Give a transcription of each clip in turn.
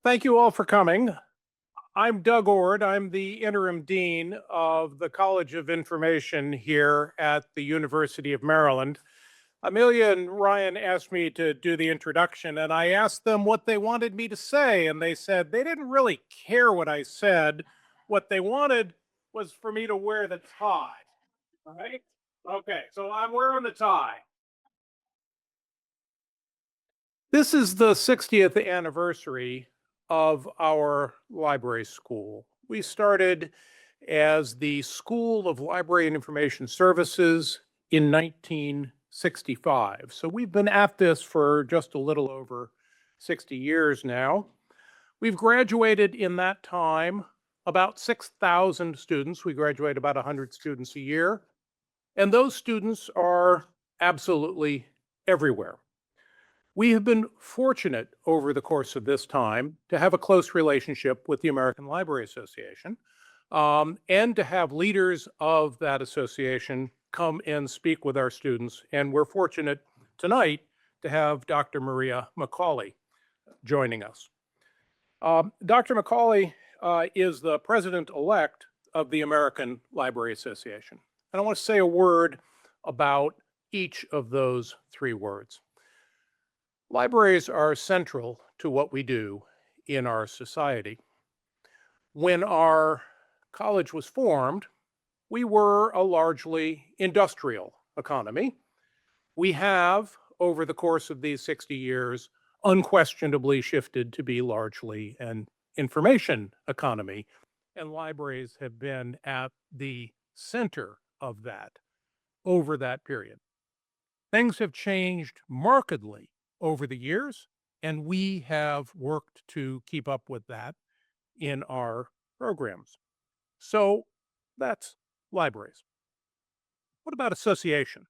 Thank you all for coming. I'm Doug Ord. I'm the interim dean of the College of Information here at the University of Maryland. Amelia and Ryan asked me to do the introduction, and I asked them what they wanted me to say, and they said they didn't really care what I said. What they wanted was for me to wear the tie. All right? Okay, so I'm wearing the tie. This is the 60th anniversary of our library school. We started as the School of Library and Information Services in 1965. So we've been at this for just a little over 60 years now. We've graduated in that time about 6,000 students. We graduate about 100 students a year, and those students are absolutely everywhere. We have been fortunate over the course of this time to have a close relationship with the American Library Association, and to have leaders of that association come and speak with our students. And we're fortunate tonight to have Dr. Maria McCauley joining us. Dr. McCauley is the president-elect of the American Library Association. And I want to say a word about each of those three words. Libraries are central to what we do in our society. When our college was formed, we were a largely industrial economy. We have, over the course of these 60 years, unquestionably shifted to be largely an information economy, and libraries have been at the center of that over that period. Things have changed markedly over the years, and we have worked to keep up with that in our programs. So that's libraries. What about association?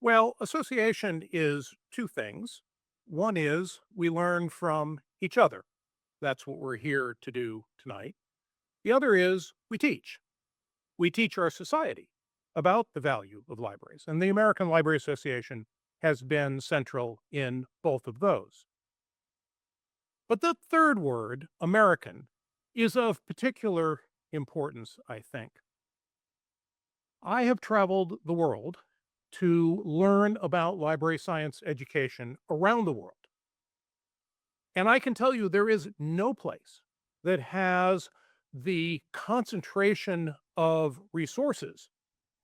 Well, association is two things. One is we learn from each other. That's what we're here to do tonight. The other is we teach. We teach our society about the value of libraries, and the American Library Association has been central in both of those. But the third word, American, is of particular importance, I think. I have traveled the world to learn about library science education around the world. And I can tell you there is no place that has the concentration of resources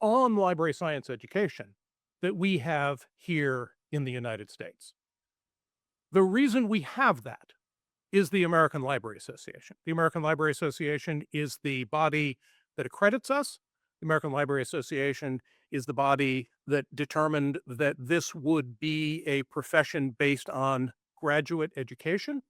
on library science education that we have here in the United States. The reason we have that is the American Library Association. The American Library Association is the body that accredits us. The American Library Association is the body that determined that this would be a profession based on graduate education.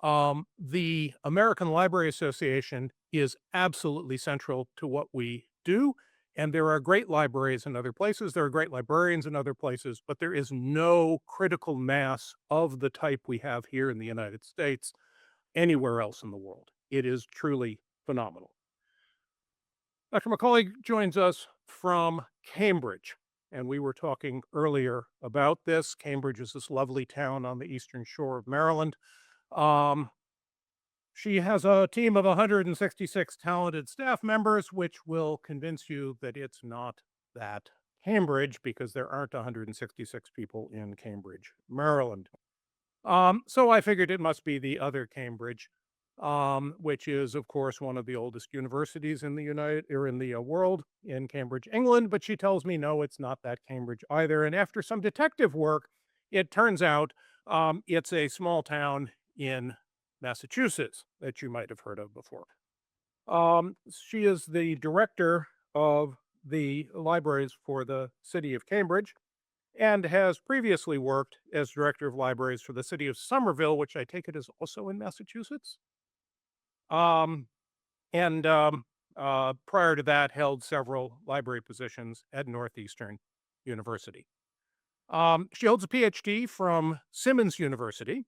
The American Library Association is absolutely central to what we do. And there are great libraries in other places. There are great librarians in other places, but there is no critical mass of the type we have here in the United States anywhere else in the world. It is truly phenomenal. Dr. McCauley joins us from Cambridge, and we were talking earlier about this. Cambridge is this lovely town on the eastern shore of Maryland. Um, she has a team of 166 talented staff members, which will convince you that it's not that Cambridge, because there aren't 166 people in Cambridge, Maryland. So I figured it must be the other Cambridge, which is, of course, one of the oldest universities in the world, in Cambridge, England. But she tells me no, it's not that Cambridge either. And after some detective work, it turns out it's a small town in Massachusetts that you might have heard of before. She is the director of the libraries for the city of Cambridge and has previously worked as director of libraries for the city of Somerville, which I take it is also in Massachusetts. Um, and prior to that, held several library positions at Northeastern University. She holds a PhD from Simmons University,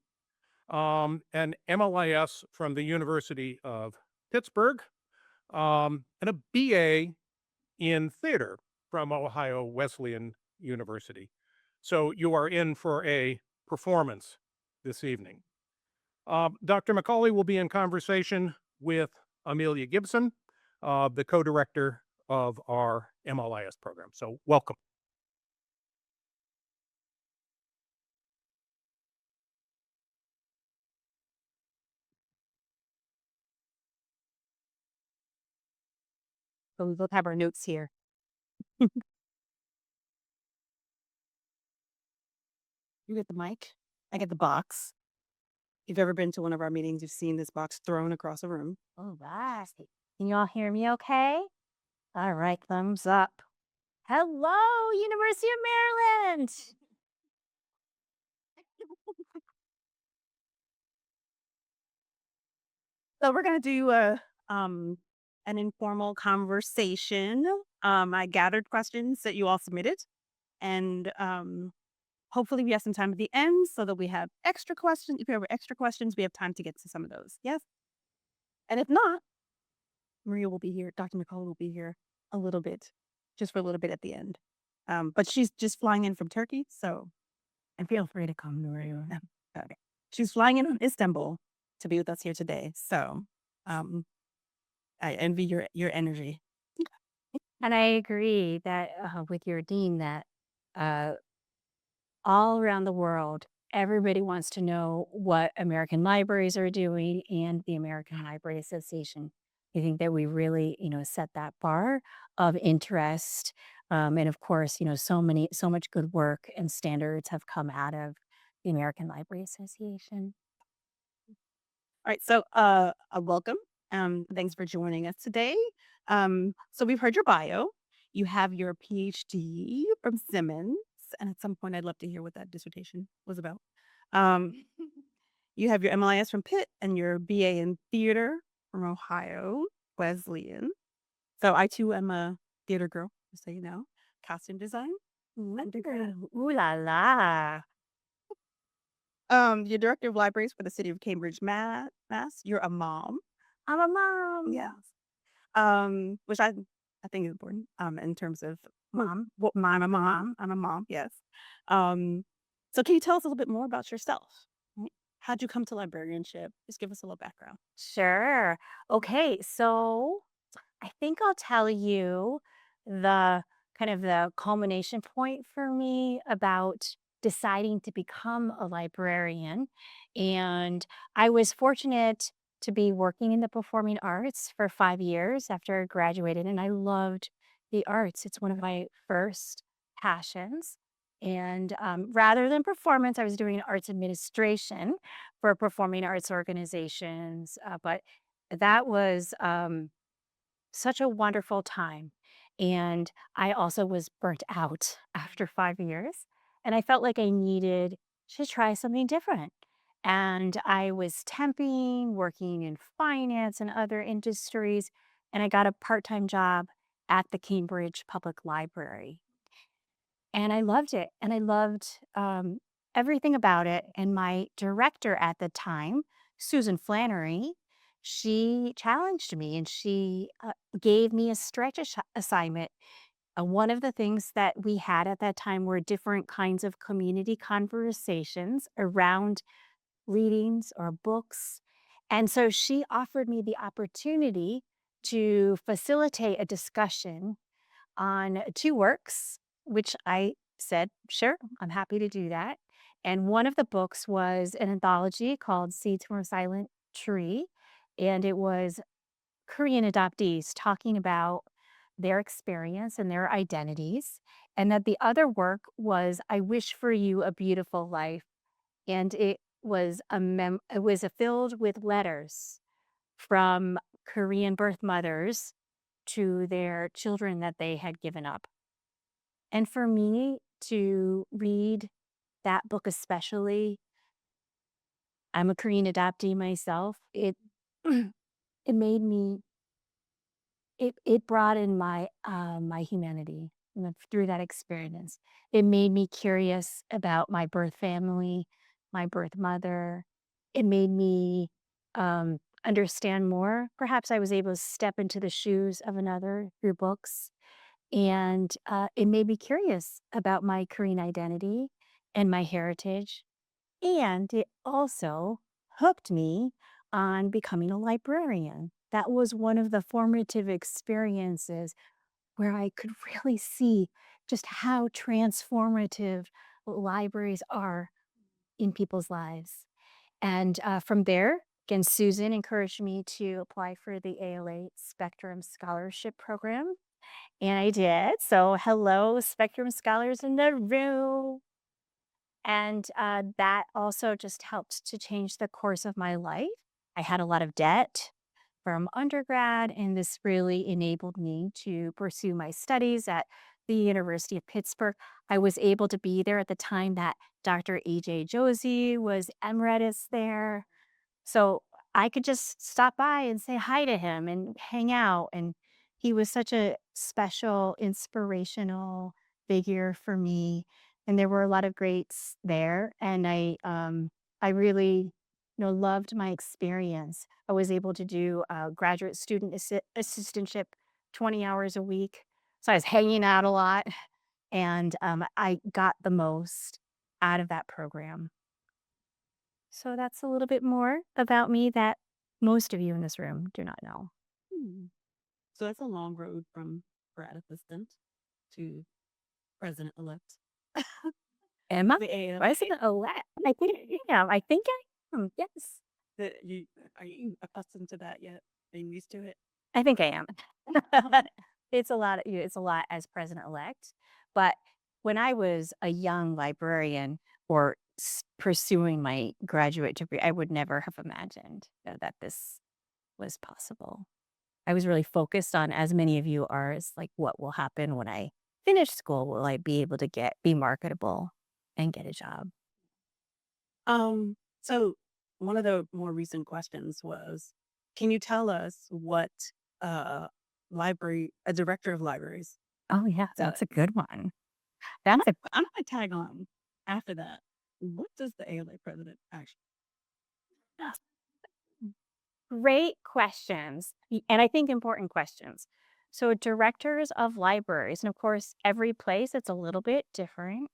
an MLIS from the University of Pittsburgh, and a BA in theater from Ohio Wesleyan University. So you are in for a performance this evening. Dr. McCauley will be in conversation with Amelia Gibson, the co-director of our MLIS program. So welcome. So we both have our notes here. You get the mic. I get the box. If you've ever been to one of our meetings, you've seen this box thrown across a room. All right. Can you all hear me okay? All right, thumbs up. Hello, University of Maryland. So we're gonna do a an informal conversation. I gathered questions that you all submitted, and hopefully we have some time at the end so that we have extra questions. If you have extra questions, we have time to get to some of those. Yes, and if not, Maria will be here. Dr. McCall will be here a little bit, just for a little bit at the end. But she's just flying in from Turkey, so and feel free to come, Maria. Okay. She's flying in from Istanbul to be with us here today. So um, I envy your energy. And I agree that with your dean that uh, all around the world, everybody wants to know what American libraries are doing and the American Library Association. I think that we really, set that bar of interest. And of course, so much good work and standards have come out of the American Library Association. All right, so welcome. Thanks for joining us today. So we've heard your bio. You have your PhD from Simmons, and at some point, I'd love to hear what that dissertation was about. Um, you have your MLIS from Pitt and your BA in theater from Ohio Wesleyan. So I too am a theater girl, just so you know. Costume design. Undergrad. Ooh la la. You're director of libraries for the city of Cambridge, Mass. You're a mom. I'm a mom. Yes. Which I think is important, in terms of what I'm a mom. I'm a mom, yes. Um, so can you tell us a little bit more about yourself? How'd you come to librarianship? Just give us a little background. Sure. Okay, so I think I'll tell you the kind of the culmination point for me about deciding to become a librarian. And I was fortunate to be working in the performing arts for 5 years after I graduated, and I loved the arts. It's one of my first passions. And rather than performance, I was doing arts administration for performing arts organizations. But that was such a wonderful time. And I also was burnt out after 5 years. And I felt like I needed to try something different. And I was temping, working in finance and other industries. And I got a part time job at the Cambridge Public Library. And I loved it, and I loved, everything about it, and my director at the time, Susan Flannery, she challenged me, and she, gave me a stretch assignment. One of the things that we had at that time were different kinds of community conversations around readings or books, and so she offered me the opportunity to facilitate a discussion on 2 works, which I said, "Sure, I'm happy to do that." And one of the books was an anthology called Seeds from a Silent Tree, and it was Korean adoptees talking about their experience and their identities, and that the other work was I Wish for You a Beautiful Life, and it was filled with letters from Korean birth mothers to their children that they had given up. And for me to read that book especially, I'm a Korean adoptee myself, it made me it brought in my humanity, through that experience. It made me curious about my birth family, my birth mother. It made me, understand more. Perhaps I was able to step into the shoes of another through books. And it made me curious about my Korean identity and my heritage. And it also hooked me on becoming a librarian. That was one of the formative experiences where I could really see just how transformative libraries are in people's lives. And from there, again, Susan encouraged me to apply for the ALA Spectrum Scholarship Program. And I did. So, hello, Spectrum Scholars in the room. And that also just helped to change the course of my life. I had a lot of debt from undergrad, and this really enabled me to pursue my studies at the University of Pittsburgh. I was able to be there at the time that Dr. E.J. Josie was emeritus there. So I could just stop by and say hi to him and hang out. And he was such a special, inspirational figure for me. And there were a lot of greats there. And I really, loved my experience. I was able to do graduate student assistantship 20 hours a week. So I was hanging out a lot. And I got the most out of that program. So that's a little bit more about me that most of you in this room do not know. Hmm. So that's a long road from grad assistant to president-elect. Am I? The AM. President elect? I think I am. I think I am. Yes. Are you accustomed to that yet? Are you used to it? I think I am. It's a lot. It's a lot as president elect. But when I was a young librarian or pursuing my graduate degree, I would never have imagined that this was possible. I was really focused on, as many of you are, is like what will happen when I finish school? Will I be able to be marketable and get a job? So one of the more recent questions was, can you tell us what uh a director of libraries Oh yeah, does? that's a good one. I'm That's a I'm gonna tag on after that. What does the ALA president actually? great questions, and I think important questions. So directors of libraries, and of course, every place it's a little bit different.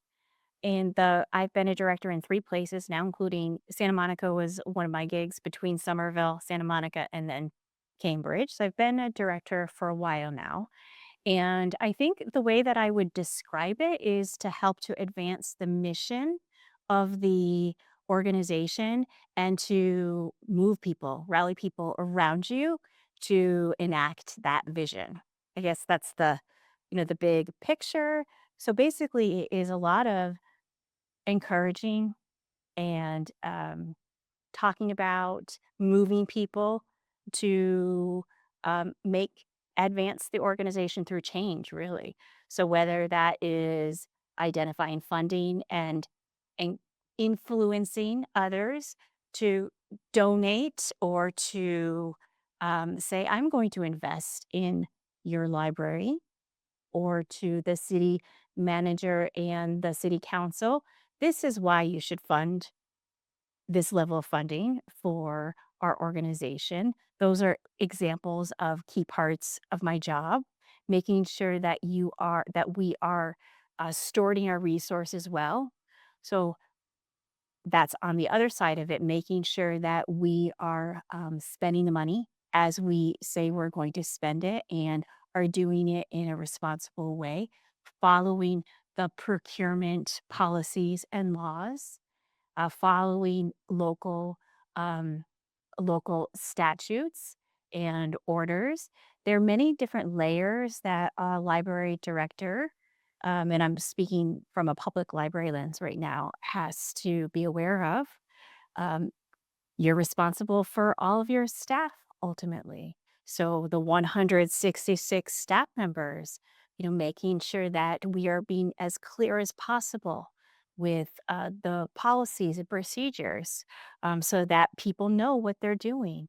And I've been a director in 3 places now, including Santa Monica was one of my gigs between Somerville, Santa Monica, and then Cambridge. So I've been a director for a while now. And I think the way that I would describe it is to help to advance the mission of the organization and to move people, rally people around you to enact that vision. I guess that's the big picture. So basically it is a lot of encouraging and talking about moving people to make advance the organization through change, really. So whether that is identifying funding and influencing others to donate or to say, I'm going to invest in your library, or to the city manager and the city council, this is why you should fund this level of funding for our organization. Those are examples of key parts of my job, making sure that we are stewarding our resources well. So that's on the other side of it, making sure that we are spending the money as we say we're going to spend it and are doing it in a responsible way, following the procurement policies and laws, following um, local statutes and orders. There are many different layers that a library director, and I'm speaking from a public library lens right now, has to be aware of. Um, you're responsible for all of your staff ultimately. So the 166 staff members, making sure that we are being as clear as possible with the policies and procedures, so that people know what they're doing.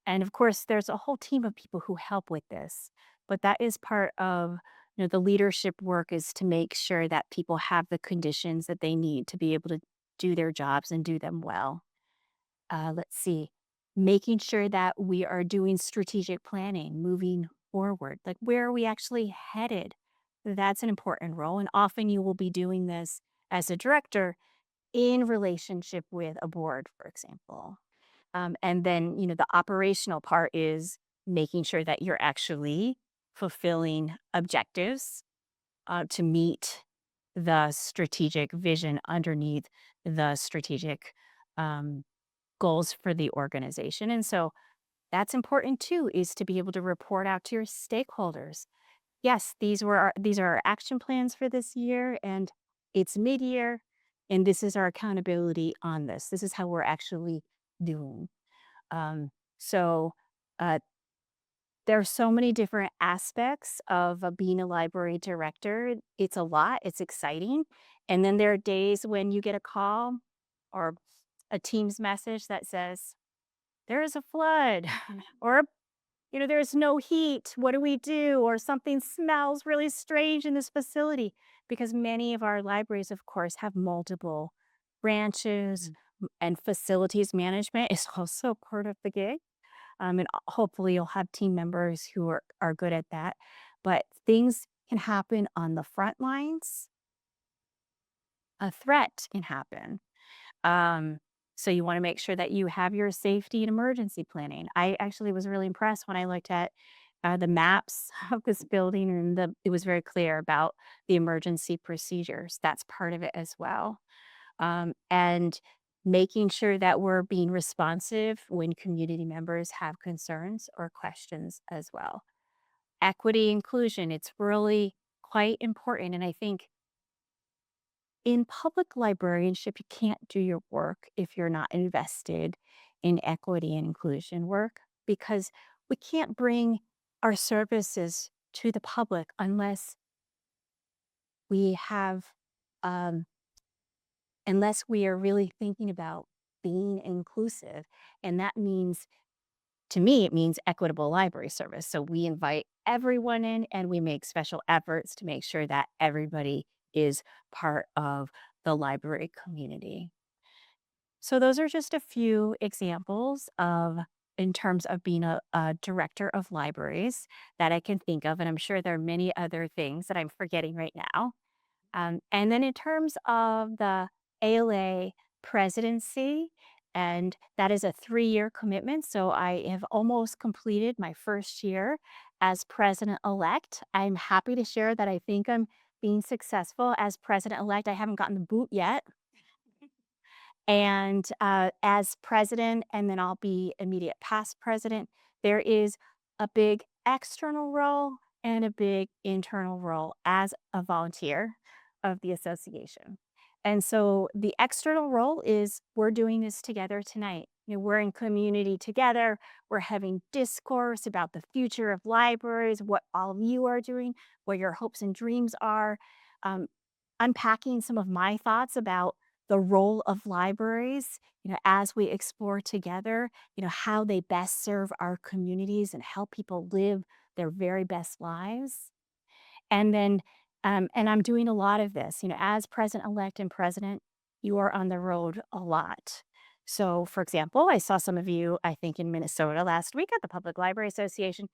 And of course, there's a whole team of people who help with this, but that is part of the leadership work, is to make sure that people have the conditions that they need to be able to do their jobs and do them well. Let's see, making sure that we are doing strategic planning moving forward. Like, where are we actually headed? That's an important role. And often you will be doing this as a director in relationship with a board, for example. And then, the operational part is making sure that you're actually fulfilling objectives to meet the strategic vision underneath the strategic um, goals for the organization. And so that's important too, is to be able to report out to your stakeholders. Yes, these are our action plans for this year, and it's mid-year, and this is our accountability on this. This is how we're actually doing. Um, so uh, there are so many different aspects of being a library director. It's a lot. It's exciting, and then there are days when you get a call or a Teams message that says there is a flood, or there's no heat. What do we do? Or something smells really strange in this facility. Because many of our libraries, of course, have multiple branches, and facilities management is also part of the gig. And hopefully you'll have team members who are good at that. But things can happen on the front lines. A threat can happen. Um, so you want to make sure that you have your safety and emergency planning. I actually was really impressed when I looked at the maps of this building, and it was very clear about the emergency procedures. That's part of it as well. And making sure that we're being responsive when community members have concerns or questions as well. Equity inclusion, it's really quite important. And I think in public librarianship, you can't do your work if you're not invested in equity and inclusion work, because we can't bring our services to the public unless we have, um, unless we are really thinking about being inclusive. And that means, to me, it means equitable library service. So we invite everyone in, and we make special efforts to make sure that everybody is part of the library community. So those are just a few examples of, in terms of being a director of libraries, that I can think of. And I'm sure there are many other things that I'm forgetting right now. And then in terms of the ALA presidency, and that is a 3-year commitment. So I have almost completed my first year as president elect. I'm happy to share that I think I'm being successful as president elect. I haven't gotten the boot yet. And as president, and then I'll be immediate past president, there is a big external role and a big internal role as a volunteer of the association. And so the external role is, we're doing this together tonight. We're in community together. We're having discourse about the future of libraries, what all of you are doing, what your hopes and dreams are, um, unpacking some of my thoughts about the role of libraries, as we explore together, how they best serve our communities and help people live their very best lives. And then, and I'm doing a lot of this, as president-elect and president, you are on the road a lot. So, for example, I saw some of you, I think, in Minnesota last week at the Public Library Association,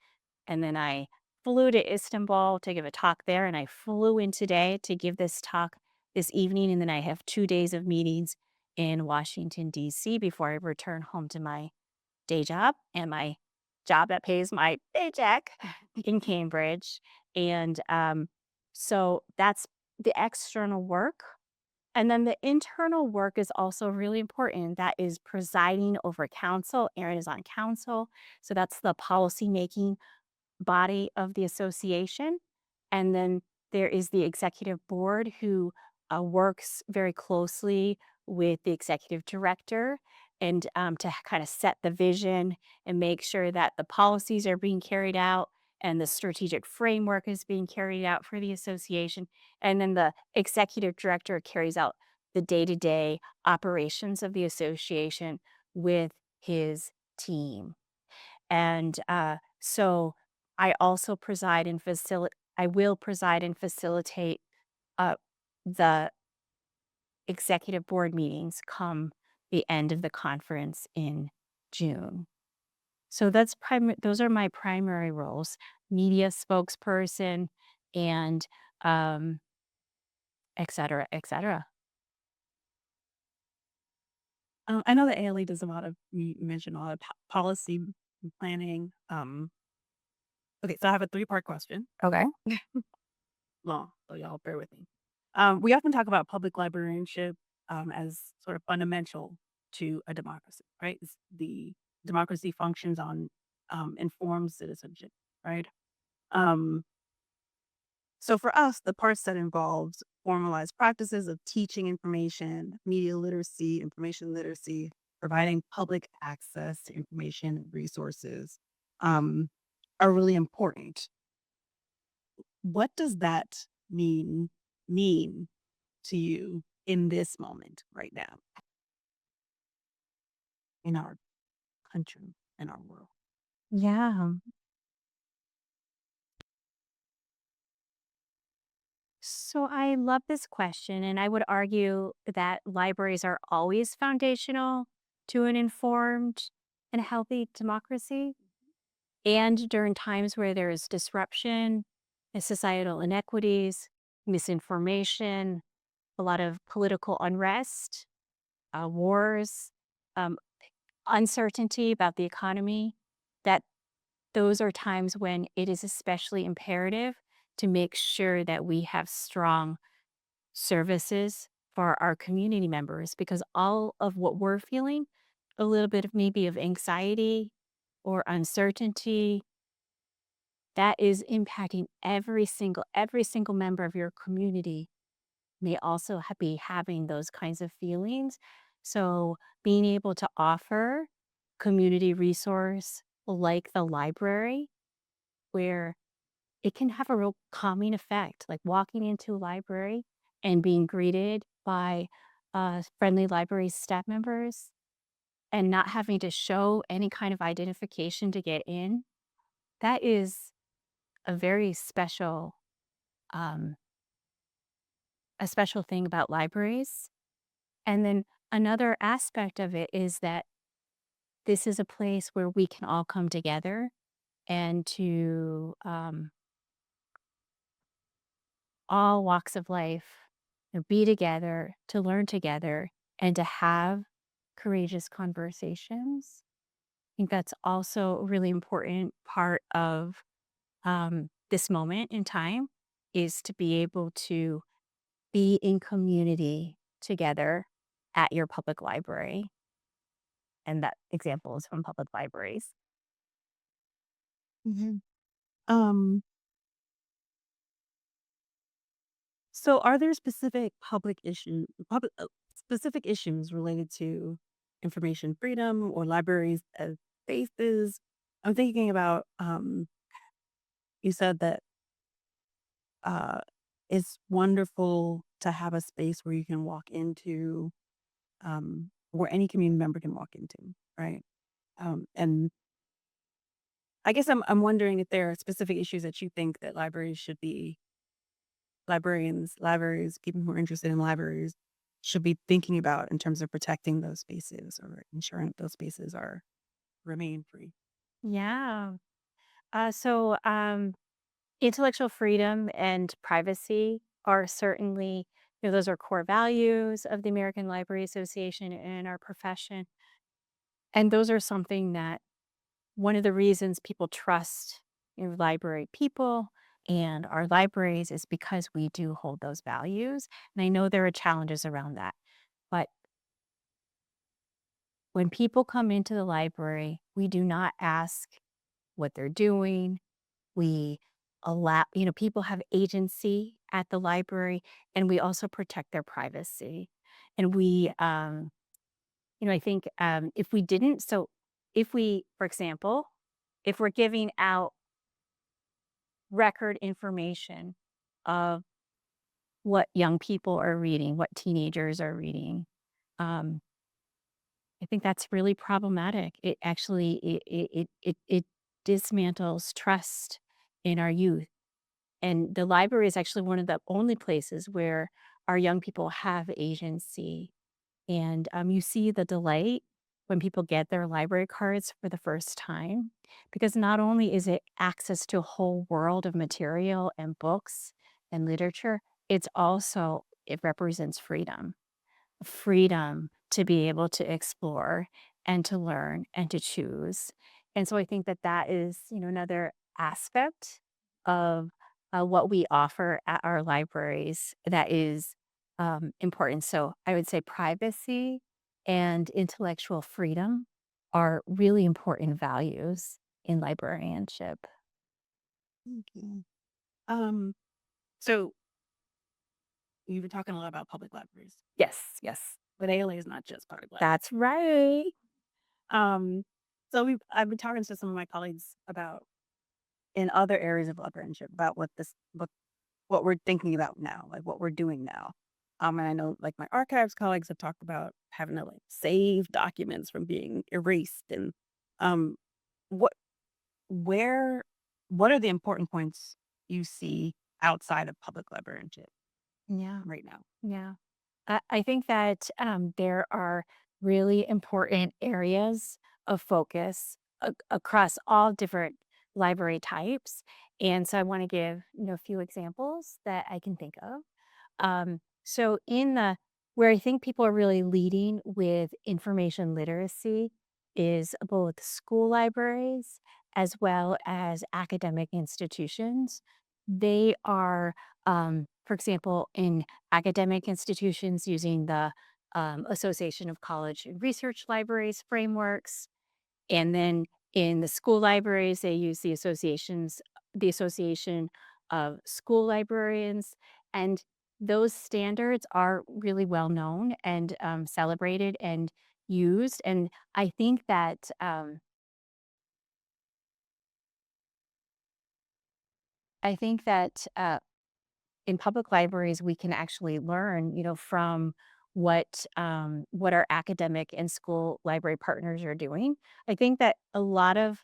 and then I flew to Istanbul to give a talk there, and I flew in today to give this talk this evening, and then I have 2 days of meetings in Washington, D.C. before I return home to my day job and my job that pays my paycheck in Cambridge. And so that's the external work. And then the internal work is also really important. That is presiding over council. Erin is on council. So that's the policy making body of the association. And then there is the executive board, who works very closely with the executive director, and to kind of set the vision and make sure that the policies are being carried out and the strategic framework is being carried out for the association. And then the executive director carries out the day-to-day operations of the association with his team. And so I also preside and facilitate, I will preside and facilitate uh, the executive board meetings come the end of the conference in June. So those are my primary roles: media spokesperson, and um, et cetera, et cetera. I know that ALE does a lot of, you mentioned a lot of policy planning. Okay, so I have a three-part question. Okay. Long, so y'all bear with me. We often talk about public librarianship as sort of fundamental to a democracy, right? The democracy functions on informed citizenship, right? Um, so for us, the parts that involves formalized practices of teaching information, media literacy, information literacy, providing public access to information and resources um, are really important. What does that mean to you in this moment right now in our country, in our world? Yeah. So I love this question, and I would argue that libraries are always foundational to an informed and healthy democracy. And during times where there is disruption and societal inequities, misinformation, a lot of political unrest, wars, um, uncertainty about the economy, that those are times when it is especially imperative to make sure that we have strong services for our community members because all of what we're feeling, a little bit of maybe of anxiety or uncertainty, that is impacting every single member of your community may also be having those kinds of feelings. So being able to offer community resource like the library where it can have a real calming effect, like walking into a library and being greeted by friendly library staff members and not having to show any kind of identification to get in. That is a very um, special thing about libraries. And then another aspect of it is that this is a place where we can all come together and to all walks of life, be together, to learn together, and to have courageous conversations. I think that's also a really important part of this moment in time is to be able to be in community together at your public library. And that example is from public libraries. Mhm. Um, so are there specific issues related to information freedom or libraries as spaces? I'm thinking about you said that uh it's wonderful to have a space where you can walk into where any community member can walk into, right? And I guess I'm wondering if there are specific issues that you think that libraries, people who are interested in libraries should be thinking about in terms of protecting those spaces or ensuring those spaces are remain free. Yeah. So intellectual freedom and privacy are certainly, those are core values of the American Library Association and our profession. And those are something that one of the reasons people trust library people and our libraries is because we do hold those values. And I know there are challenges around that. But when people come into the library, we do not ask what they're doing. We allow, people have agency at the library and we also protect their privacy. And I think if we didn't, so if we, for example, if we're giving out record information of what young people are reading, what teenagers are reading, um, I think that's really problematic. It actually it dismantles trust in our youth. And the library is actually one of the only places where our young people have agency. And you see the delight when people get their library cards for the first time, because not only is it access to a whole world of material and books and literature, it represents freedom to be able to explore and to learn and to choose. And so I think that that is, another aspect of what we offer at our libraries that is important. So I would say privacy and intellectual freedom are really important values in librarianship. Okay. Um, so you've been talking a lot about public libraries, Yes, yes, but ALA is not just public libraries. that's right. Um, so I've been talking to some of my colleagues about in other areas of librarianship about what we're thinking about now, like what we're doing now. And I know like my archives colleagues have talked about having to like save documents from being erased and um what where what are the important points you see outside of public librarianship Yeah, right now? yeah. I think that there are really important areas of focus across all different library types. And so I want to give, a few examples that I can think of. So in the where I think people are really leading with information literacy is both school libraries as well as academic institutions. They are, for example, in academic institutions using the Association of College and Research Libraries frameworks, and then in the school libraries, they use the Association of School Librarians, and those standards are really well known and celebrated and used. And I think that I think that in public libraries, we can actually learn, from what our academic and school library partners are doing. I think that a lot of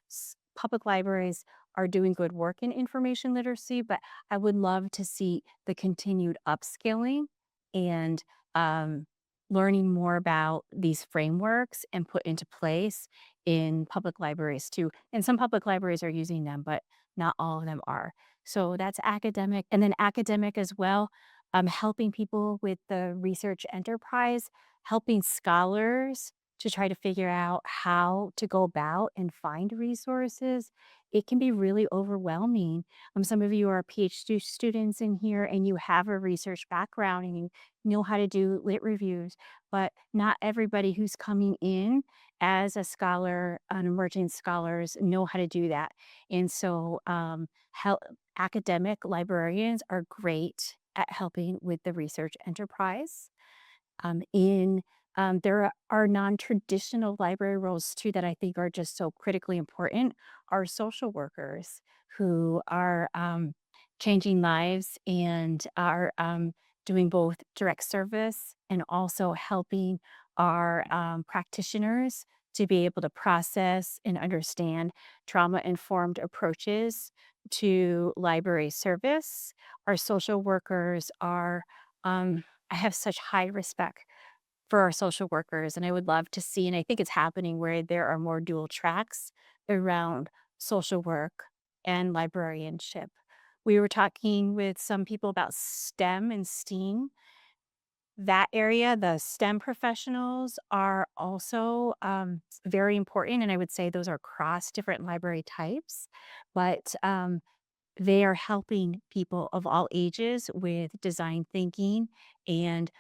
public libraries are doing good work in information literacy, but I would love to see the continued upskilling and um, learning more about these frameworks and put into place in public libraries too. And some public libraries are using them, but not all of them are. So that's academic. And then academic as well, helping people with the research enterprise, helping scholars to try to figure out how to go about and find resources. It can be really overwhelming. Some of you are PhD students in here and you have a research background and you know how to do lit reviews, but not everybody who's coming in as a scholar, an emerging scholars know how to do that. And so, help academic librarians are great at helping with the research enterprise. In There are non-traditional library roles too that I think are just so critically important. Are social workers who are changing lives and are doing both direct service and also helping our practitioners to be able to process and understand trauma-informed approaches to library service. Our social workers are I have such high respect for our social workers, and I would love to see, and I think it's happening where there are more dual tracks around social work and librarianship. We were talking with some people about STEM and STEAM. That area, the STEM professionals are also very important, and I would say those are across different library types. But they are helping people of all ages with design thinking and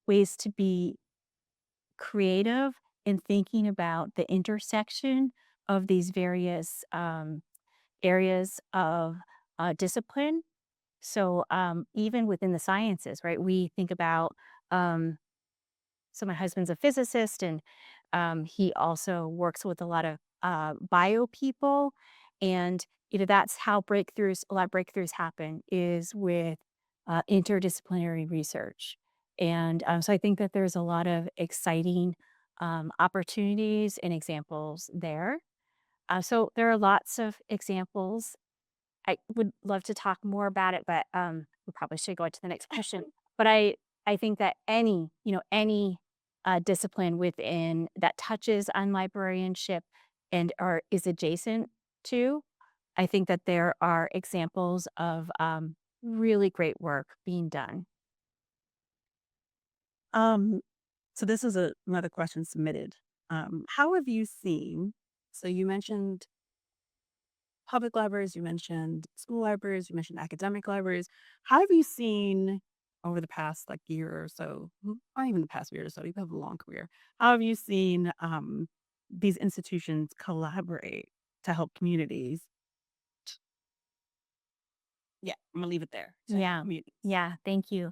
ways to be creative in thinking about the intersection of these various areas of discipline. So even within the sciences, right, we think about um, so my husband's a physicist, and he also works with a lot of bio people, and that's how a lot of breakthroughs happen is with interdisciplinary research. And so I think that there's a lot of exciting opportunities and examples there. So there are lots of examples. I would love to talk more about it, but we probably should go on to the next question. But I think that any discipline within that touches on librarianship and or is adjacent to, I think that there are examples of really great work being done. Um, So this is another question submitted. How have you seen? So you mentioned public libraries, you mentioned school libraries, you mentioned academic libraries. How have you seen over the past like year or so, not even the past year or so, you have a long career. How have you seen these institutions collaborate to help communities? Yeah, I'm gonna leave it there. To help Yeah. communities. Yeah. Thank you.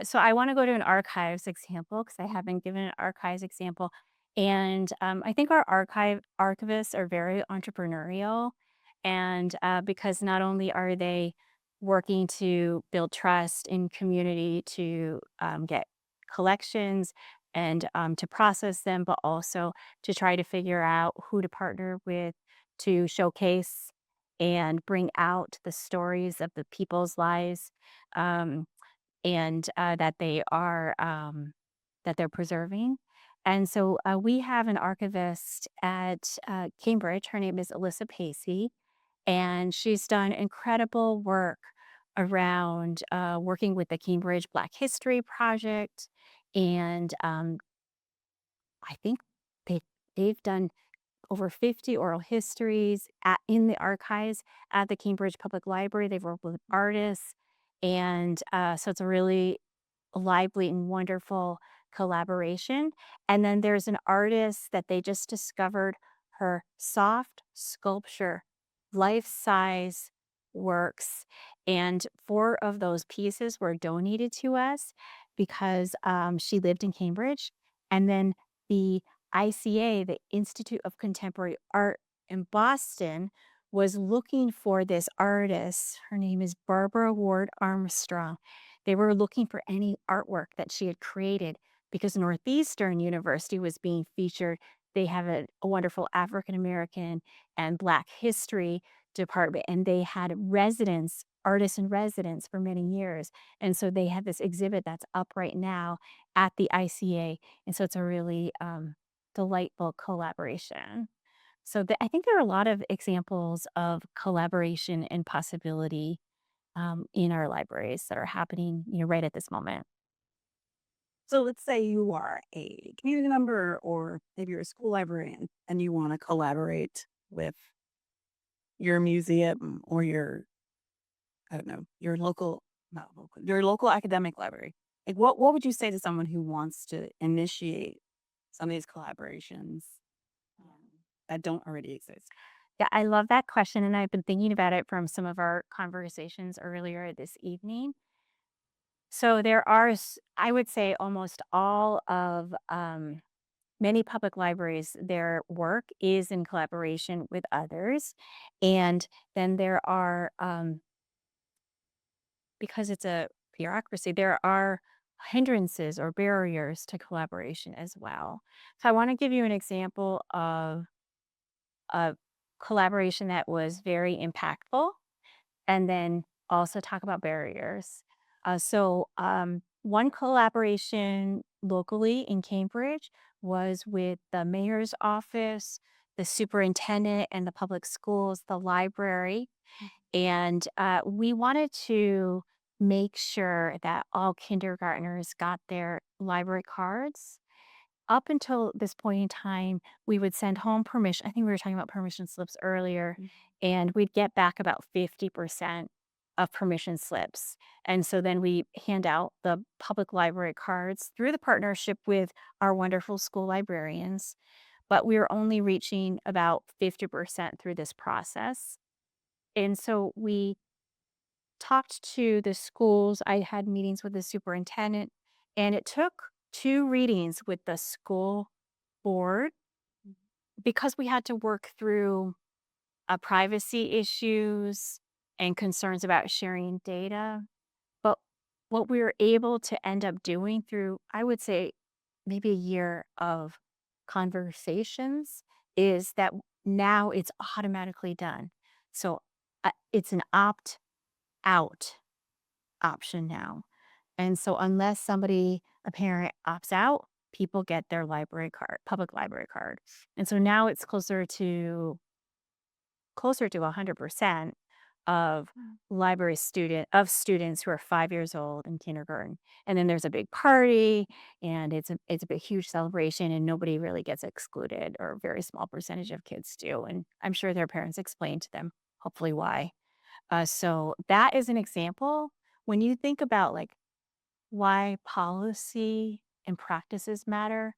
So I want to go to an archives example because I haven't given an archives example. And I think our archivists are very entrepreneurial. And because not only are they working to build trust in community to get collections and to process them, but also to try to figure out who to partner with to showcase and bring out the stories of the people's lives, um, and that they're preserving. And so we have an archivist at Cambridge. Her name is Alyssa Pacey, and she's done incredible work around working with the Cambridge Black History Project, and I think they they've done over 50 oral histories in the archives at the Cambridge Public Library. They've worked with artists. And so it's a really lively and wonderful collaboration. And then there's an artist that they just discovered her soft sculpture, life size works. And four of those pieces were donated to us because she lived in Cambridge. And then the ICA, the Institute of Contemporary Art in Boston, was looking for this artist. Her name is Barbara Ward Armstrong. They were looking for any artwork that she had created because Northeastern University was being featured. They have a wonderful African American and Black history department, and they had residents, artists in residence for many years. And so they have this exhibit that's up right now at the ICA. And so it's a really delightful collaboration. So I think there are a lot of examples of collaboration and possibility in our libraries that are happening, right at this moment. So let's say you are a community member or maybe you're a school librarian and you want to collaborate with your museum or your, I don't know, your local, not local, your local academic library. Like what would you say to someone who wants to initiate some of these collaborations that don't already exist? Yeah, I love that question. And I've been thinking about it from some of our conversations earlier this evening. So there are, I would say, almost all of many public libraries, their work is in collaboration with others. And then there are, because it's a bureaucracy, there are hindrances or barriers to collaboration as well. So I want to give you an example of a collaboration that was very impactful and then also talk about barriers. One collaboration locally in Cambridge was with the mayor's office, the superintendent, and the public schools, the library. And we wanted to make sure that all kindergartners got their library cards. Up until this point in time, we would send home permission. I think we were talking about permission slips earlier, and we'd get back about 50% of permission slips. And so then we hand out the public library cards through the partnership with our wonderful school librarians. But we were only reaching about 50% through this process. And so we talked to the schools. I had meetings with the superintendent, and it took two readings with the school board because we had to work through privacy issues and concerns about sharing data. But what we were able to end up doing through, I would say, maybe a year of conversations is that now it's automatically done. So it's an opt out option now. And so unless a parent opts out, people get their library card, public library card. And so now it's closer to 100%. of students who are 5 years old in kindergarten. And then there's a big party and it's a big huge celebration and nobody really gets excluded or a very small percentage of kids do. And I'm sure their parents explain to them hopefully why. So that is an example when you think about like why policy and practices matter.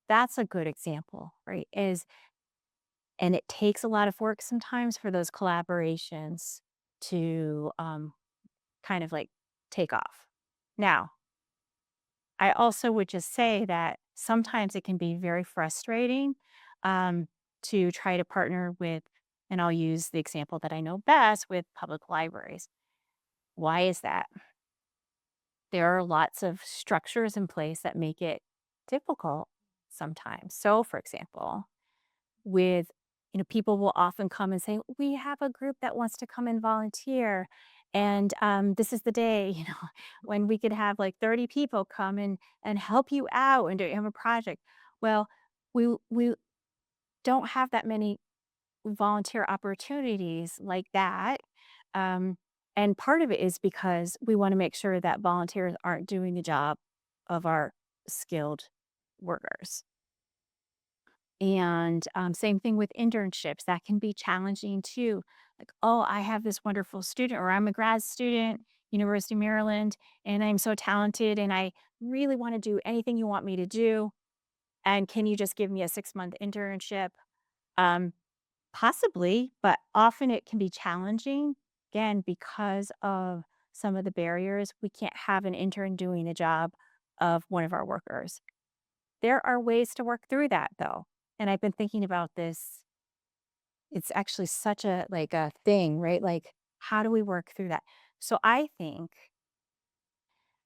That's a good example, right? And it takes a lot of work sometimes for those collaborations to kind of like take off. Now, I also would just say that sometimes it can be very frustrating um, to try to partner with, and I'll use the example that I know best with public libraries. Why is that? There are lots of structures in place that make it difficult sometimes. So, for example, with people will often come and say, "We have a group that wants to come and volunteer, and this is the day, when we could have like 30 people come and help you out and do you have a project." Well, we don't have that many volunteer opportunities like that. Um, and part of it is because we want to make sure that volunteers aren't doing the job of our skilled workers. And same thing with internships. That can be challenging too. Like, oh, I have this wonderful student, or I'm a grad student, University of Maryland, and I'm so talented, and I really want to do anything you want me to do. And can you just give me a 6-month internship? Um, Possibly, but often it can be challenging, again, because of some of the barriers. We can't have an intern doing the job of one of our workers. There are ways to work through that though. And I've been thinking about this. It's actually such a like a thing, right? Like, how do we work through that? So I think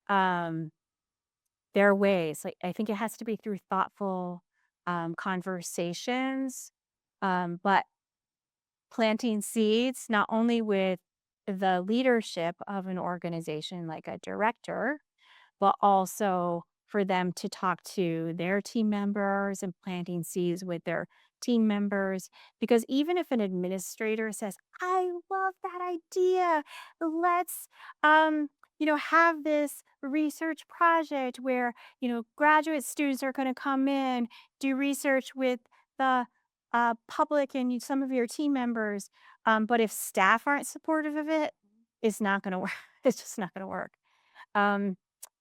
um there are ways, like I think it has to be through thoughtful conversations. But planting seeds, not only with the leadership of an organization like a director, but also for them to talk to their team members and planting seeds with their team members. Because even if an administrator says, I love that idea, let's, have this research project where, graduate students are going to come in, do research with the public and some of your team members. But if staff aren't supportive of it, it's not going to work. It's just not going to work. Um,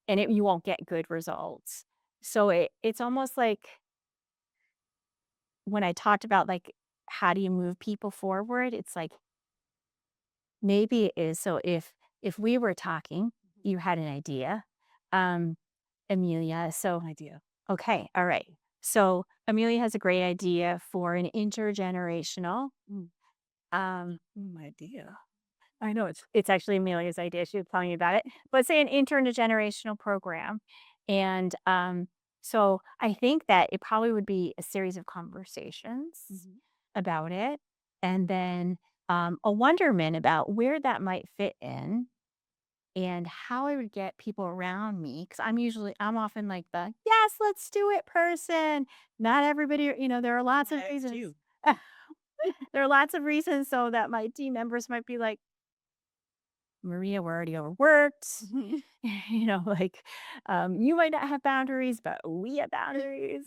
and you won't get good results. So it's almost like when I talked about like how do you move people forward, it's like maybe it is so if we were talking, you had an idea, um, Amelia. So Idea. okay, all right. So Amelia has a great idea for an intergenerational. Idea. I know it's actually Amelia's idea. She was telling me about it. But say an intergenerational program. And so I think that it probably would be a series of conversations about it. And then a wonderment about where that might fit in and how I would get people around me. Cause I'm often like the, yes, let's do it person. Not everybody, there are lots of reasons. There are lots of reasons so that my team members might be like, Maria, we're already overworked. Like you might not have boundaries, but we have boundaries.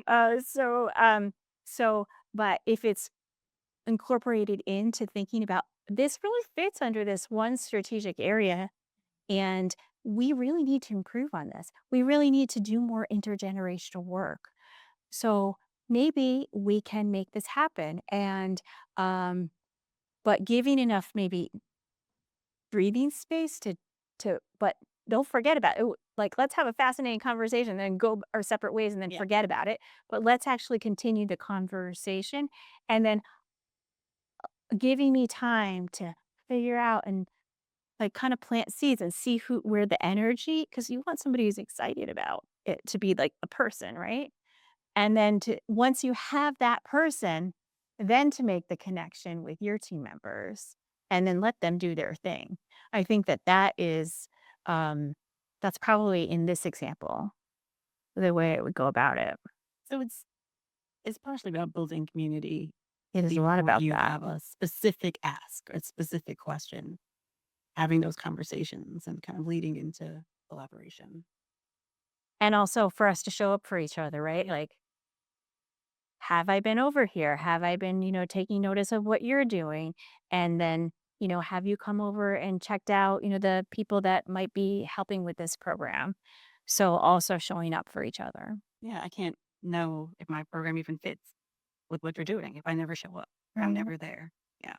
uh, so, um, so, but if it's incorporated into thinking about this really fits under this one strategic area, and we really need to improve on this. We really need to do more intergenerational work. So maybe we can make this happen. And, but giving enough maybe breathing space but don't forget about it. Like, let's have a fascinating conversation, then go our separate ways and then forget about it. But let's actually continue the conversation and then giving me time to figure out and like kind of plant seeds and see where the energy, because you want somebody who's excited about it to be like a person, right? And then to once you have that person, then to make the connection with your team members and then let them do their thing. I think that is that's probably in this example the way I would go about it. So it's partially about building community It is a lot before about you that. have a specific ask or specific question, having those conversations and kind of leading into collaboration. And also for us to show up for each other, right? Like, have I been over here? Have I been, taking notice of what you're doing? And then, have you come over and checked out, the people that might be helping with this program? So also showing up for each other. Yeah, I can't know if my program even fits with what you're doing if I never show up. Or I'm Mhm. never there. Yeah.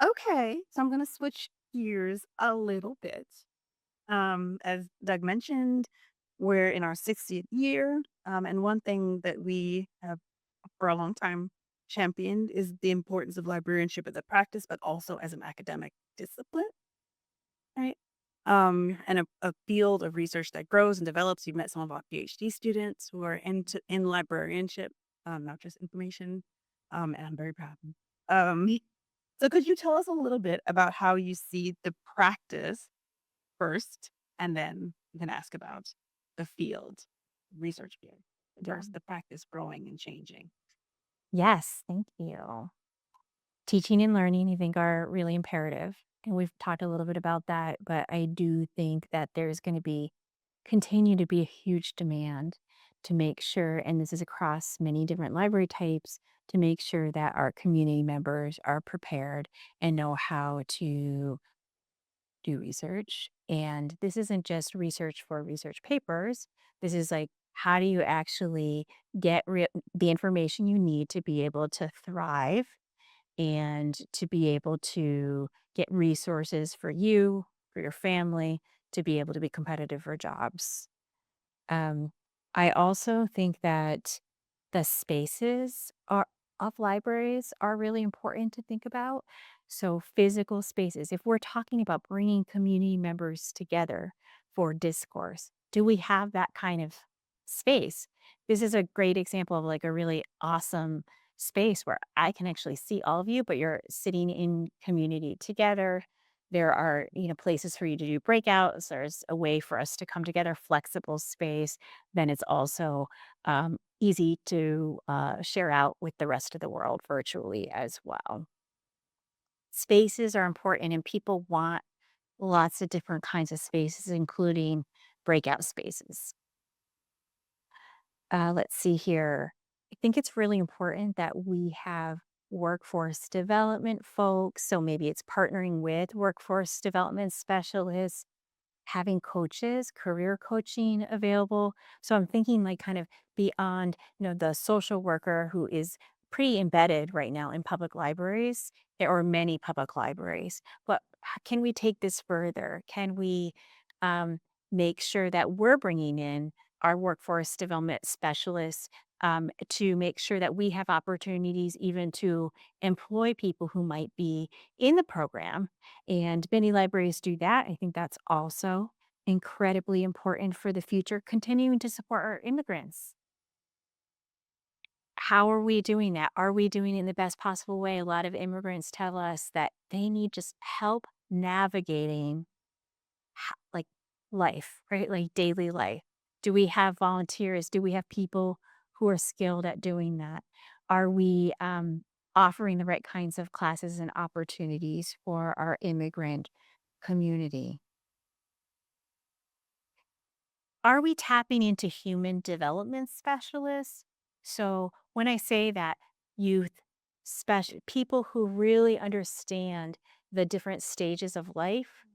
Okay. So I'm gonna switch gears a little bit. As Doug mentioned, we're in our 60th year. And one thing that we have for a long time championed is the importance of librarianship as a practice, but also as an academic discipline, right? And a field of research that grows and develops. You've met some of our PhD students who are in librarianship, not just information. And I'm very proud. So could you tell us a little bit about how you see the practice first, and then you can ask about the field, research field, Yeah. first, the practice growing and changing. Yes, thank you. Teaching and learning, I think, are really imperative. And we've talked a little bit about that, but I do think that there's going to continue to be a huge demand to make sure, and this is across many different library types, to make sure that our community members are prepared and know how to do research. And this isn't just research for research papers. This is like, how do you actually get the information you need to be able to thrive and to be able to get resources for you, for your family, to be able to be competitive for jobs. Um, I also think that the spaces of libraries are really important to think about. So, physical spaces, if we're talking about bringing community members together for discourse, do we have that kind of space? This is a great example of like a really awesome space where I can actually see all of you, but you're sitting in community together. There are, places for you to do breakouts. There's a way for us to come together, flexible space. Then it's also easy to share out with the rest of the world virtually as well. Spaces are important, and people want lots of different kinds of spaces, including breakout spaces. Let's see here. I think it's really important that we have workforce development folks. So maybe it's partnering with workforce development specialists, having coaches, career coaching available. So I'm thinking like kind of beyond, the social worker who is pretty embedded right now in public libraries or many public libraries. But can we take this further? Can we um, make sure that we're bringing in our workforce development specialists to make sure that we have opportunities even to employ people who might be in the program, and many libraries do that. I think that's also incredibly important for the future, continuing to support our immigrants. How are we doing that? Are we doing it in the best possible way? A lot of immigrants tell us that they need just help navigating like life, right? Like daily life. Do we have volunteers? Do we have people who are skilled at doing that? Are we offering the right kinds of classes and opportunities for our immigrant community? Are we tapping into human development specialists? So when I say that, youth special people who really understand the different stages of life,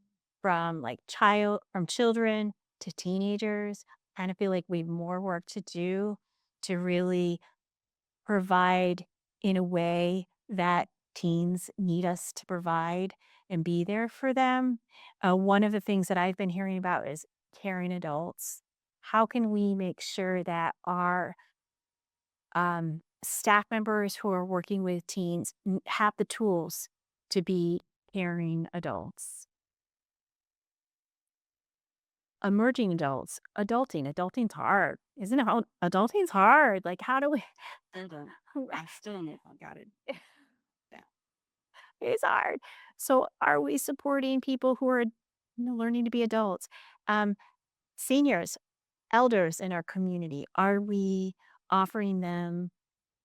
from like from children to teenagers, kind of feel like we have more work to do to really provide in a way that teens need us to provide and be there for them. One of the things that I've been hearing about is caring adults. How can we make sure that our staff members who are working with teens have the tools to be caring adults? Emerging adults, adulting's hard, isn't it? Adulting's hard. Like, how do we? Hold on. I still don't know if I got it. Yeah. It's hard. So, are we supporting people who are, learning to be adults? Um, Seniors, elders in our community, are we offering them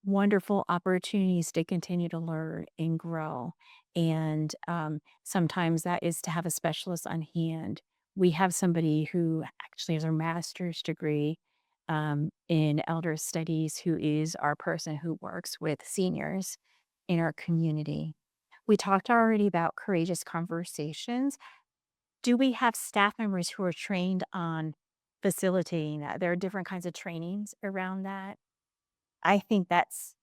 wonderful opportunities to continue to learn and grow. And sometimes that is to have a specialist on hand. We have somebody who actually has a master's degree in elder studies, who is our person who works with seniors in our community. We talked already about courageous conversations. Do we have staff members who are trained on facilitating that? There are different kinds of trainings around that. I think that's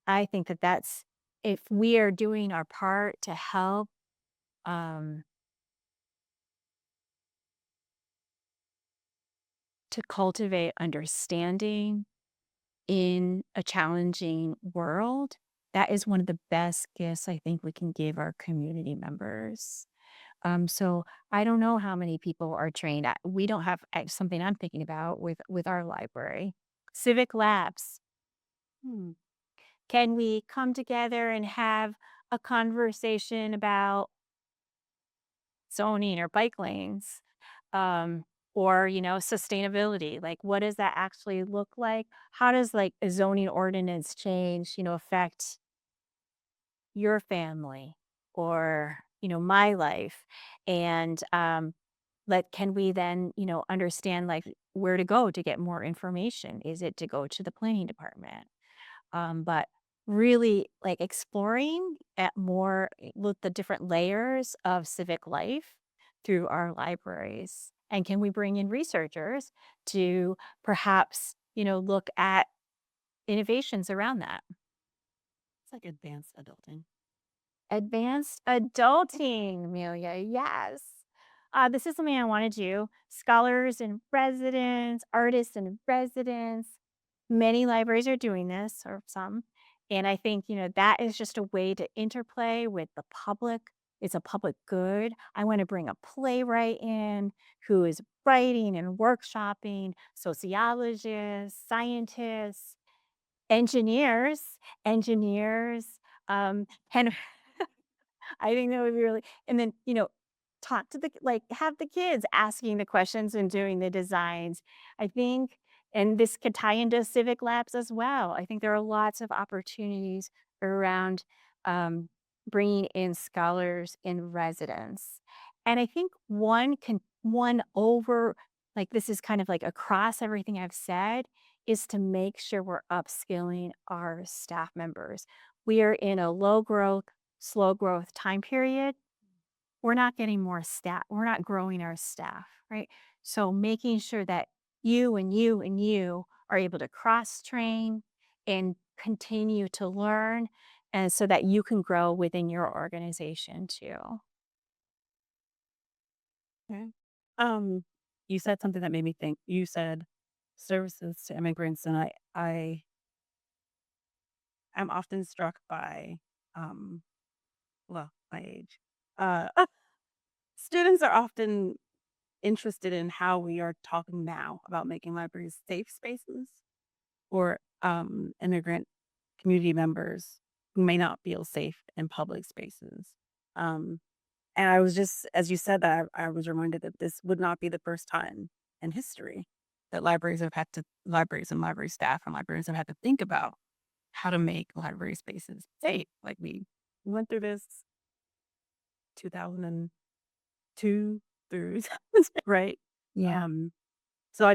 I think that that's if we are doing our part to help, um, to cultivate understanding in a challenging world, that is one of the best gifts I think we can give our community members. So I don't know how many people are trained. We don't have something I'm thinking about with our library. Civic labs. Hmm. Can we come together and have a conversation about zoning or bike lanes, um, or, sustainability? Like, what does that actually look like? How does like a zoning ordinance change, affect your family or, my life? And can we then, understand like where to go to get more information? Is it to go to the planning department? But really like exploring at more look the different layers of civic life through our libraries. And can we bring in researchers to perhaps, look at innovations around that? It's like advanced adulting. Advanced adulting, Amelia, yes. This is something I want to do. Scholars in residence, artists in residence. Many libraries are doing this, or some. And I think, that is just a way to interplay with the public. It's a public good. I want to bring a playwright in who is writing and workshopping, sociologists, scientists, engineers, and I think that would be really and then, talk to have the kids asking the questions and doing the designs. I think and this could tie into civic labs as well. I think there are lots of opportunities around, um, bringing in scholars in residence. And I think one over like, this is kind of like across everything I've said, is to make sure we're upskilling our staff members. We are in a low growth, slow growth time period. We're not getting more staff. We're not growing our staff, right? So making sure that you and you and you are able to cross train and continue to learn and so that you can grow within your organization too. Okay. Um, you said something that made me think. You said services to immigrants, and I am often struck by, um, well, my age. Uh, students are often interested in how we are talking now about making libraries safe spaces for immigrant community members who may not feel safe in public spaces. Um, and I was just, as you said that, I was reminded that this would not be the first time in history that libraries and library staff and librarians have had to think about how to make library spaces safe. Like we went through this 2002 through, right? Yeah. Um, so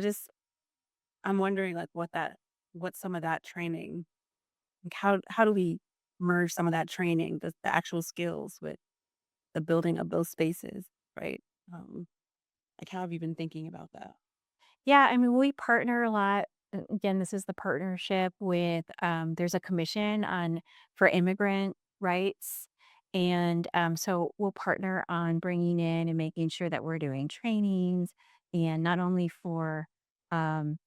I'm wondering like what some of that training, like how do we merge some of that training, the actual skills with the building of those spaces, right? Um, like how have you been thinking about that? Yeah, I mean, we partner a lot. Again, this is the partnership with there's a commission on for immigrant rights. And so we'll partner on bringing in and making sure that we're doing trainings and not only for um,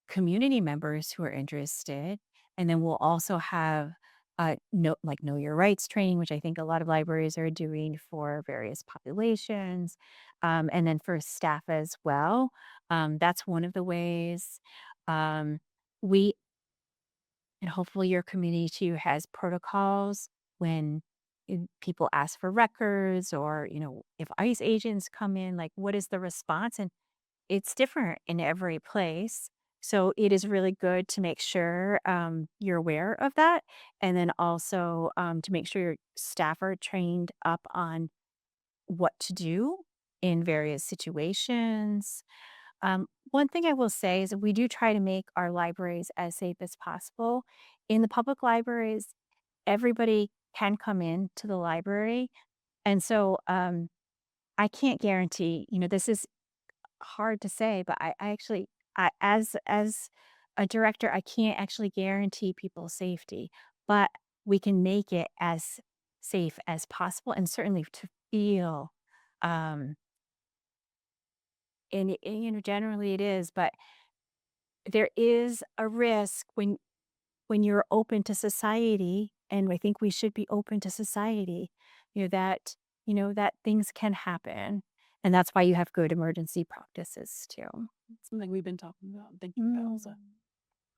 community members who are interested. And then we'll also have know your rights training, which I think a lot of libraries are doing for various populations, and then for staff as well. That's one of the ways. Um, we and hopefully your community too has protocols when people ask for records or if ICE agents come in, like what is the response? And it's different in every place. So it is really good to make sure you're aware of that. And then also to make sure your staff are trained up on what to do in various situations. One thing I will say is that we do try to make our libraries as safe as possible. In the public libraries, everybody can come in to the library. And so I can't guarantee, this is hard to say, but I actually, as a director, I can't actually guarantee people's safety, but we can make it as safe as possible and certainly to feel um and generally it is, but there is a risk when you're open to society, and I think we should be open to society, that things can happen. And that's why you have good emergency practices too. Something we've been talking about. Thank you, Elsa. Mm.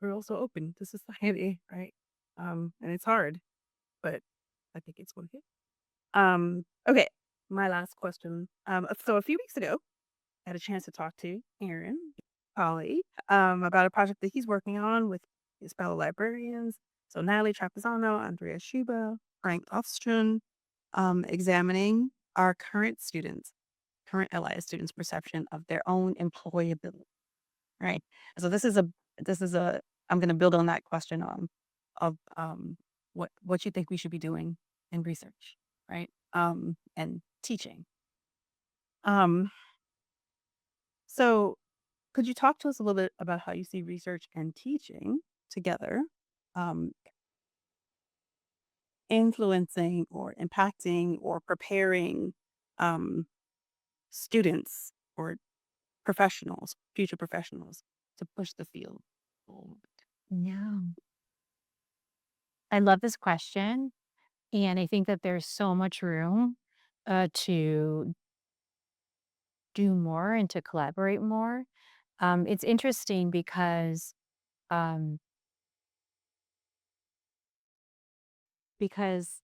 We're also open to society, right? And it's hard, but I think it's worth it. Okay, my last question. So a few weeks ago, I had a chance to talk to Aaron Polly about a project that he's working on with his fellow librarians. So Natalie Trapisano, Andrea Schuba, Frank Ofstrom, examining our current LIS students' perception of their own employability. Right. So this is a I'm going to build on that question of what you think we should be doing in research, right? And teaching. Um, so could you talk to us a little bit about how you see research and teaching together, um, influencing or impacting or preparing um, students or professionals, future professionals, to push the field forward? Yeah. I love this question. And I think that there's so much room to do more and to collaborate more. It's interesting um, because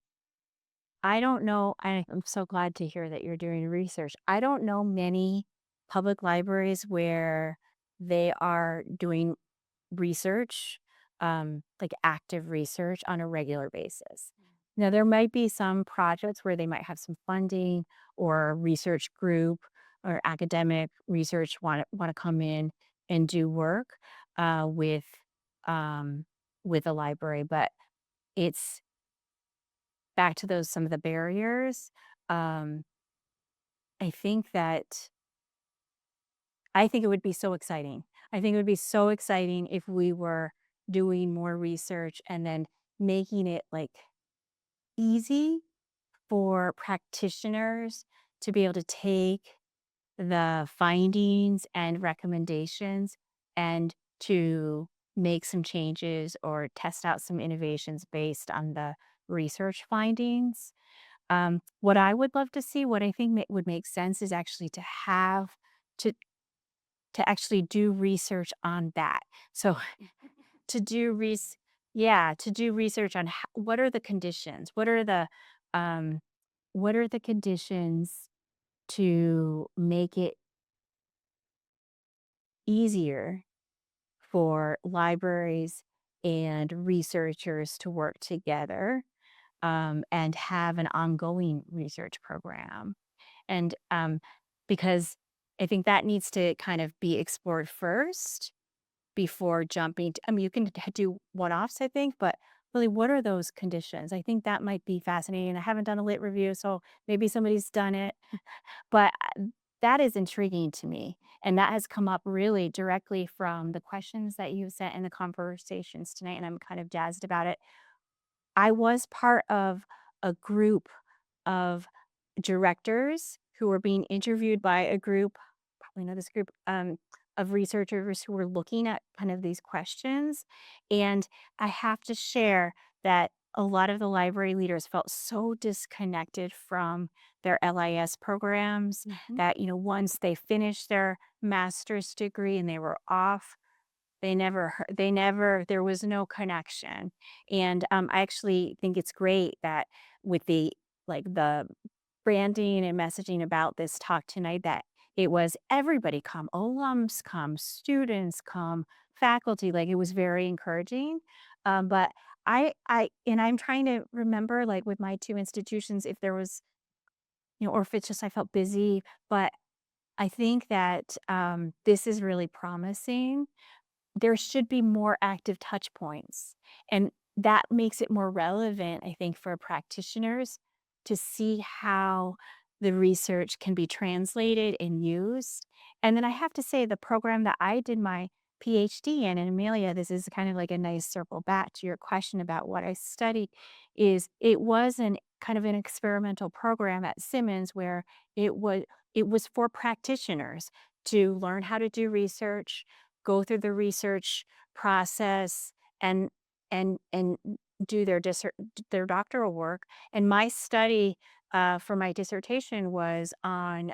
I don't know. I'm so glad to hear that you're doing research. I don't know many public libraries where they are doing research, like active research on a regular basis. Now, there might be some projects where they might have some funding or a research group or academic research want to come in and do work with with a library, but it's back to those some of the barriers. Um, I think that I think it would be so exciting. I think it would be so exciting if we were doing more research and then making it like easy for practitioners to be able to take the findings and recommendations and to make some changes or test out some innovations based on the research findings. What I would love to see, what I think would make sense is actually to to actually do research on that. So to do res yeah, to do research on what are the conditions? Um what are the conditions to make it easier for libraries and researchers to work together and have an ongoing research program? And because I think that needs to kind of be explored first before jumping I mean, you can do one-offs, I think, but really, what are those conditions? I think that might be fascinating. I haven't done a lit review, so maybe somebody's done it, but that is intriguing to me. And that has come up really directly from the questions that you sent and the conversations tonight. And I'm kind of jazzed about it. I was part of a group of directors who were being interviewed by a group, probably know this group, of researchers who were looking at kind of these questions. And I have to share that a lot of the library leaders felt so disconnected from their LIS programs Mhm. that, once they finished their master's degree and they were off, there was no connection. And I actually think it's great that with the branding and messaging about this talk tonight, that it was everybody come, alums come, students come, faculty, like, it was very encouraging. But I'm trying to remember, like, with my 2 institutions, if there was, or if it's just I felt busy, but I think that, this is really promising. There should be more active touch points, and that makes it more relevant, I think, for practitioners to see how the research can be translated and used. And then I have to say the program that I did my PhD in, and Amelia, this is kind of like a nice circle back to your question about what I studied, is it was an kind of an experimental program at Simmons where it was it was for practitioners to learn how to do research, go through the research process, and and do their doctoral work. And my study for my dissertation was on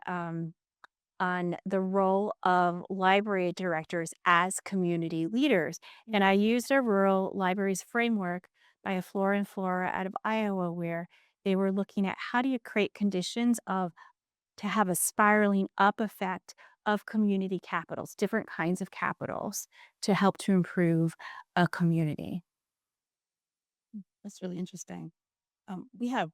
the role of library directors as community leaders. And I used a rural libraries framework by a Flora and Flora out of Iowa, where they were looking at how do you create conditions of to have a spiraling up effect of community capitals, different kinds of capitals to help to improve a community. That's really interesting. We have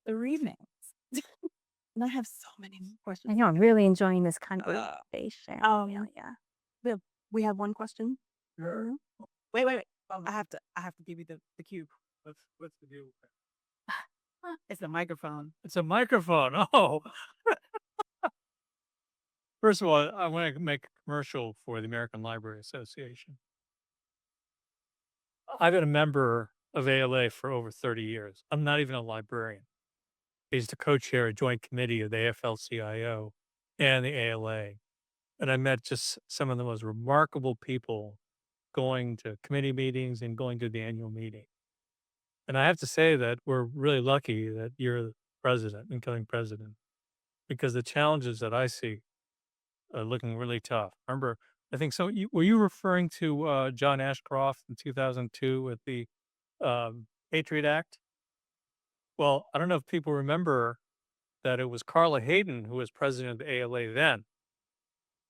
3 minutes, and I have so many more I questions. know I'm really enjoying this Uh, conversation. um, Yeah. we have one question. Sure. Mhm. Wait. I have to give you the cue. What's the deal? It's a microphone. It's a microphone. Oh, first of all, I want to make a commercial for the American Library Association. I've been a member of ALA for over 30 years. I'm not even a librarian. I used to co-chair a joint committee of the AFL-CIO and the ALA. And I met just some of the most remarkable people going to committee meetings and going to the annual meeting. And I have to say that we're really lucky that you're the president, incoming president, because the challenges that I see are looking really tough. Remember, I think so. Were you referring to John Ashcroft in 2002 with the Patriot Act? Well, I don't know if people remember that it was Carla Hayden who was president of the ALA then,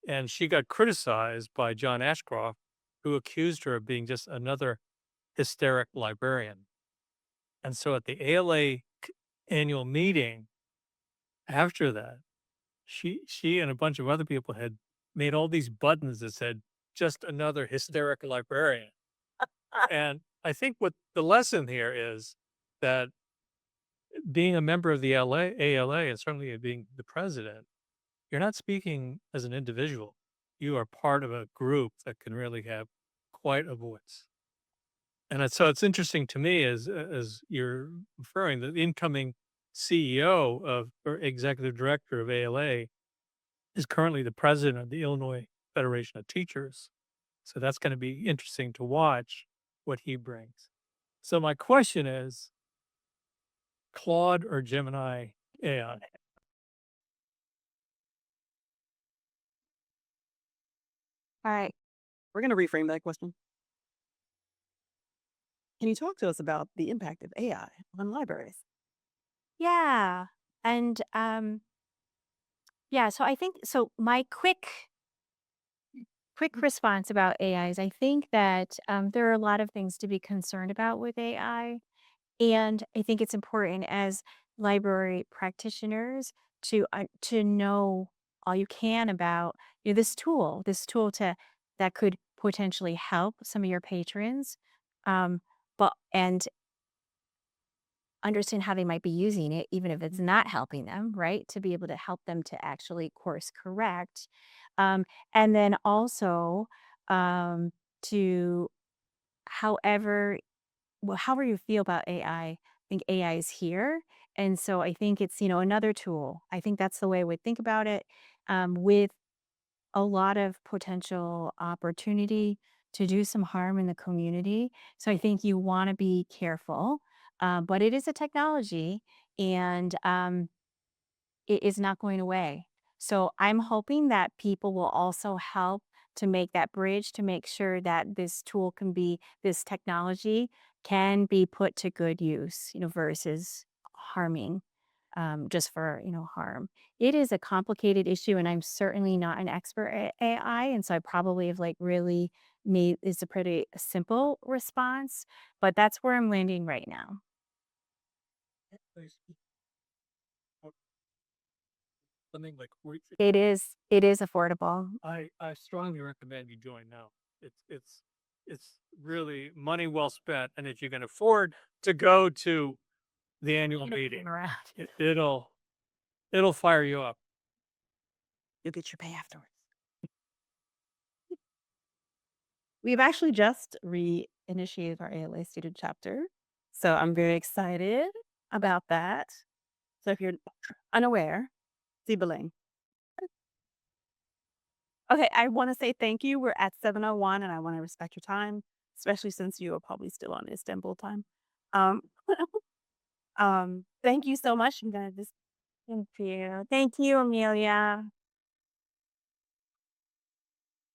and she got criticized by John Ashcroft, who accused her of being just another hysteric librarian. And so at the ALA annual meeting after that, she and a bunch of other people had made all these buttons that said, "Just another hysterical librarian." And I think what the lesson here is that being a member of the ALA and certainly being the president, you're not speaking as an individual. You are part of a group that can really have quite a voice. And so it's interesting to me as you're referring, the incoming CEO of or executive director of ALA is currently the president of the Illinois Federation of Teachers. So that's going to be interesting to watch what he brings. So my question is, Claude or Gemini AI? All right, we're gonna reframe that question. Can you talk to us about the impact of AI on libraries? Yeah. And yeah, so I think so my quick response about AI is I think that there are a lot of things to be concerned about with AI. And I think it's important as library practitioners to know all you can about this tool to that could potentially help some of your patrons, but and understand how they might be using it, even if it's not helping them, right? To be able to help them to actually course correct, and then also to however however you feel about AI, I think AI is here. And so I think it's, another tool. I think that's the way I would think about it, with a lot of potential opportunity to do some harm in the community. So I think you want to be careful. But it is a technology, and it is not going away. So I'm hoping that people will also help to make that bridge to make sure that this technology can be put to good use, versus harming, just for, harm. It is a complicated issue, and I'm certainly not an expert at AI. And so I probably have like really me is a pretty simple response, but that's where I'm landing right now. Something like It is affordable. I strongly recommend you join now. It's really money well spent, and if you can afford to go to the annual meeting, Around. it'll fire you up. You'll get your pay afterwards. We've actually just reinitiated our ALA student chapter. So I'm very excited about that. So if you're unaware, Sibeling. Okay, I want to say thank you. We're at 7:01 and I want to respect your time, especially since you are probably still on Istanbul time. Um, thank you so much. I'm gonna just Thank you. Thank you, Amelia.